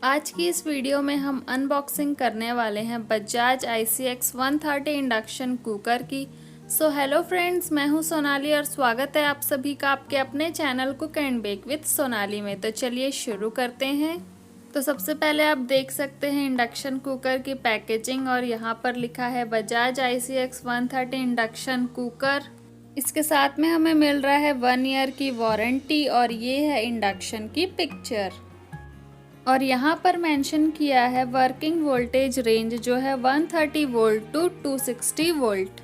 आज की इस वीडियो में हम अनबॉक्सिंग करने वाले हैं बजाज ICX 130 इंडक्शन कुकर की। हेलो फ्रेंड्स, मैं हूं सोनाली और स्वागत है आप सभी का आपके अपने channel cook and bake with Sonali में। तो चलिए शुरू करते हैं। तो सबसे पहले आप देख सकते हैं इंडक्शन कुकर की पैकेजिंग और यहाँ पर लिखा है बजाज ICX 130 इंडक्शन कुकर। इसके साथ में हमें मिल रहा है 1 ईयर की वारंटी और ये है इंडक्शन की पिक्चर। और यहाँ पर मेंशन किया है वर्किंग वोल्टेज रेंज जो है 130 वोल्ट टू 260 वोल्ट।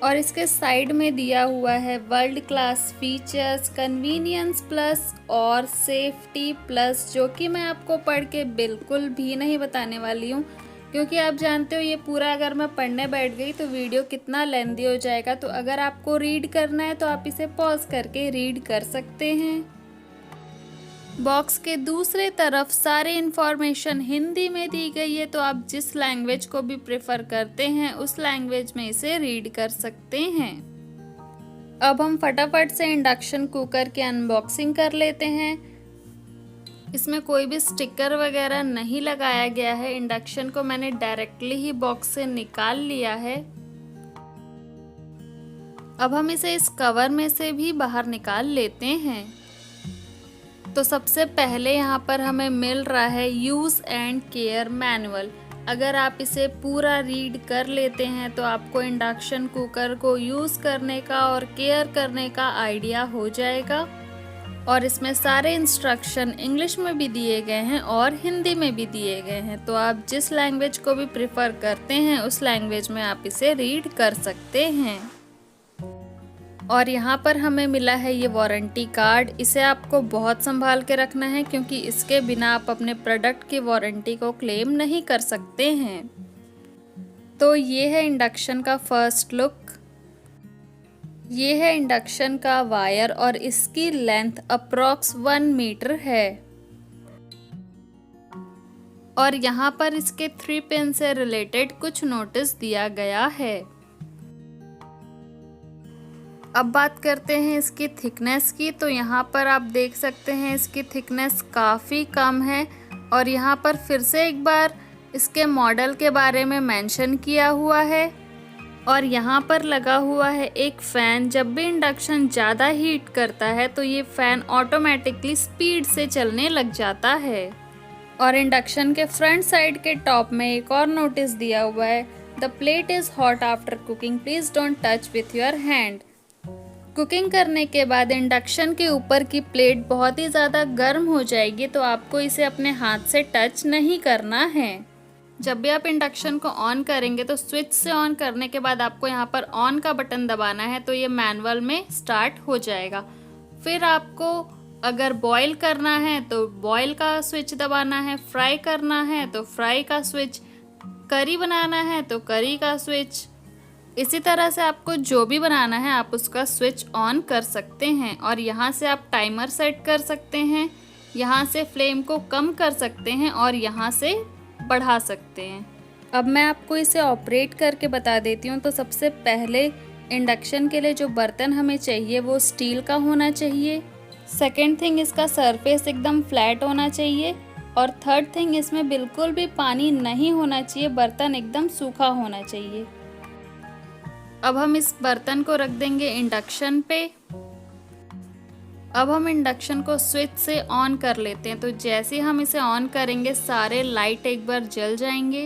और इसके साइड में दिया हुआ है world class features, convenience plus और सेफ्टी प्लस, जो कि मैं आपको पढ़ के बिल्कुल भी नहीं बताने वाली हूँ, क्योंकि आप जानते हो ये पूरा अगर मैं पढ़ने बैठ गई तो वीडियो कितना लेंदी हो जाएगा। तो अगर आपको रीड करना है तो आप इसे पॉज करके रीड कर सकते हैं। बॉक्स के दूसरे तरफ सारी इन्फॉर्मेशन हिंदी में दी गई है, तो आप जिस लैंग्वेज को भी प्रेफर करते हैं उस लैंग्वेज में इसे रीड कर सकते हैं। अब हम फटाफट से इंडक्शन कुकर की अनबॉक्सिंग कर लेते हैं। इसमें कोई भी स्टिकर वगैरह नहीं लगाया गया है। इंडक्शन को मैंने डायरेक्टली ही बॉक्स से निकाल लिया है। अब हम इसे इस कवर में से भी बाहर निकाल लेते हैं। तो सबसे पहले यहाँ पर हमें मिल रहा है यूज़ एंड केयर मैनुअल। अगर आप इसे पूरा रीड कर लेते हैं तो आपको इंडक्शन कुकर को यूज़ करने का और केयर करने का आइडिया हो जाएगा। और इसमें सारे इंस्ट्रक्शन इंग्लिश में भी दिए गए हैं और हिंदी में भी दिए गए हैं, तो आप जिस लैंग्वेज को भी प्रेफर करते हैं उस लैंग्वेज में आप इसे रीड कर सकते हैं। और यहाँ पर हमें मिला है ये वारंटी कार्ड। इसे आपको बहुत संभाल के रखना है, क्योंकि इसके बिना आप अपने प्रोडक्ट की वारंटी को क्लेम नहीं कर सकते हैं। तो ये है इंडक्शन का फर्स्ट लुक। ये है इंडक्शन का वायर और इसकी लेंथ अप्रॉक्स 1 मीटर है। और यहाँ पर इसके 3 पिन से रिलेटेड कुछ नोटिस दिया गया है। अब बात करते हैं इसकी थिकनेस की। तो यहाँ पर आप देख सकते हैं इसकी थिकनेस काफ़ी कम है। और यहाँ पर फिर से एक बार इसके मॉडल के बारे में मेंशन किया हुआ है। और यहाँ पर लगा हुआ है एक फ़ैन। जब भी इंडक्शन ज़्यादा हीट करता है तो ये फ़ैन ऑटोमेटिकली स्पीड से चलने लग जाता है। और इंडक्शन के फ्रंट साइड के टॉप में एक और नोटिस दिया हुआ है, the plate is hot after cooking, please don't touch with your hand. Cooking करने के बाद इंडक्शन के ऊपर की प्लेट बहुत ही ज़्यादा गर्म हो जाएगी, तो आपको इसे अपने हाथ से टच नहीं करना है। जब भी आप इंडक्शन को ऑन करेंगे तो स्विच से ऑन करने के बाद आपको यहाँ पर ऑन का बटन दबाना है, तो ये मैनुअल में स्टार्ट हो जाएगा। फिर आपको अगर बॉईल करना है तो बॉईल का स्विच दबाना है, फ्राई करना है तो फ्राई का स्विच, करी बनाना है तो करी का स्विच। इसी तरह से आपको जो भी बनाना है आप उसका स्विच ऑन कर सकते हैं। और यहाँ से आप टाइमर सेट कर सकते हैं, यहाँ से फ्लेम को कम कर सकते हैं और यहाँ से बढ़ा सकते हैं। अब मैं आपको इसे ऑपरेट करके बता देती हूँ। तो सबसे पहले इंडक्शन के लिए जो बर्तन हमें चाहिए वो स्टील का होना चाहिए। सेकेंड थिंग, इसका सरफेस एकदम फ्लैट होना चाहिए। और थर्ड थिंग, इसमें बिल्कुल भी पानी नहीं होना चाहिए, बर्तन एकदम सूखा होना चाहिए। अब हम इस बर्तन को रख देंगे इंडक्शन पे। अब हम इंडक्शन को स्विच से ऑन कर लेते हैं। तो जैसे हम इसे ऑन करेंगे सारे लाइट एक बार जल जाएंगे।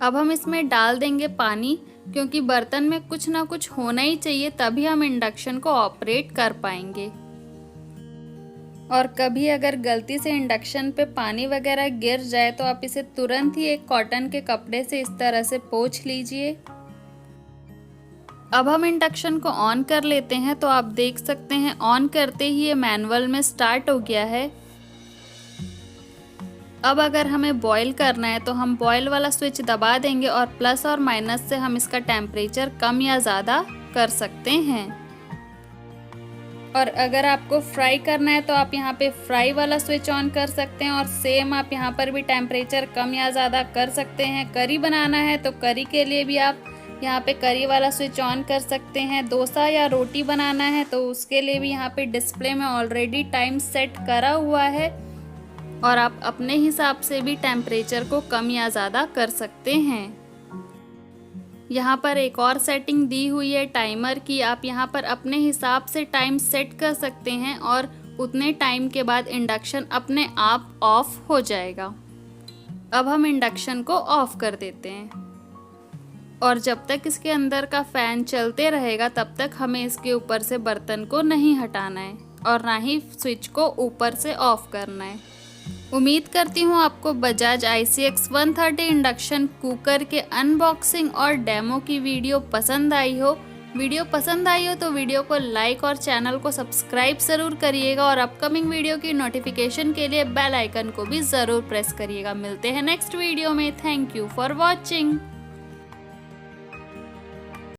अब हम इसमें डाल देंगे पानी, क्योंकि बर्तन में कुछ ना कुछ होना ही चाहिए, तभी हम इंडक्शन को ऑपरेट कर पाएंगे। और कभी अगर गलती से इंडक्शन पे पानी वगैरह गिर जाए तो आप इसे तुरंत ही एक कॉटन के कपड़े से इस तरह से पोंछ लीजिए। अब हम इंडक्शन को ऑन कर लेते हैं। तो आप देख सकते हैं ऑन करते ही ये मैनुअल में स्टार्ट हो गया है। अब अगर हमें बॉईल करना है तो हम बॉईल वाला स्विच दबा देंगे और प्लस और माइनस से हम इसका टेम्परेचर कम या ज़्यादा कर सकते हैं। और अगर आपको फ्राई करना है तो आप यहाँ पे फ्राई वाला स्विच ऑन कर सकते हैं और सेम आप यहाँ पर भी टेम्परेचर कम या ज़्यादा कर सकते हैं। करी बनाना है तो करी के लिए भी आप यहाँ पे करी वाला स्विच ऑन कर सकते हैं। डोसा या रोटी बनाना है तो उसके लिए भी यहाँ पे डिस्प्ले में ऑलरेडी टाइम सेट करा हुआ है। और आप अपने हिसाब से भी टेम्परेचर को कम या ज़्यादा कर सकते हैं। यहाँ पर एक और सेटिंग दी हुई है टाइमर की। आप यहाँ पर अपने हिसाब से टाइम सेट कर सकते हैं और उतने टाइम के बाद इंडक्शन अपने आप ऑफ हो जाएगा। अब हम इंडक्शन को ऑफ कर देते हैं और जब तक इसके अंदर का फ़ैन चलते रहेगा तब तक हमें इसके ऊपर से बर्तन को नहीं हटाना है और ना ही स्विच को ऊपर से ऑफ करना है। उम्मीद करती हूँ आपको बजाज ICX 130 इंडक्शन कुकर के अनबॉक्सिंग और डेमो की वीडियो पसंद आई हो। वीडियो पसंद आई हो तो वीडियो को लाइक और चैनल को सब्सक्राइब ज़रूर करिएगा और अपकमिंग वीडियो की नोटिफिकेशन के लिए बेल आइकन को भी ज़रूर प्रेस करिएगा। मिलते हैं नेक्स्ट वीडियो में। Thank you for watching.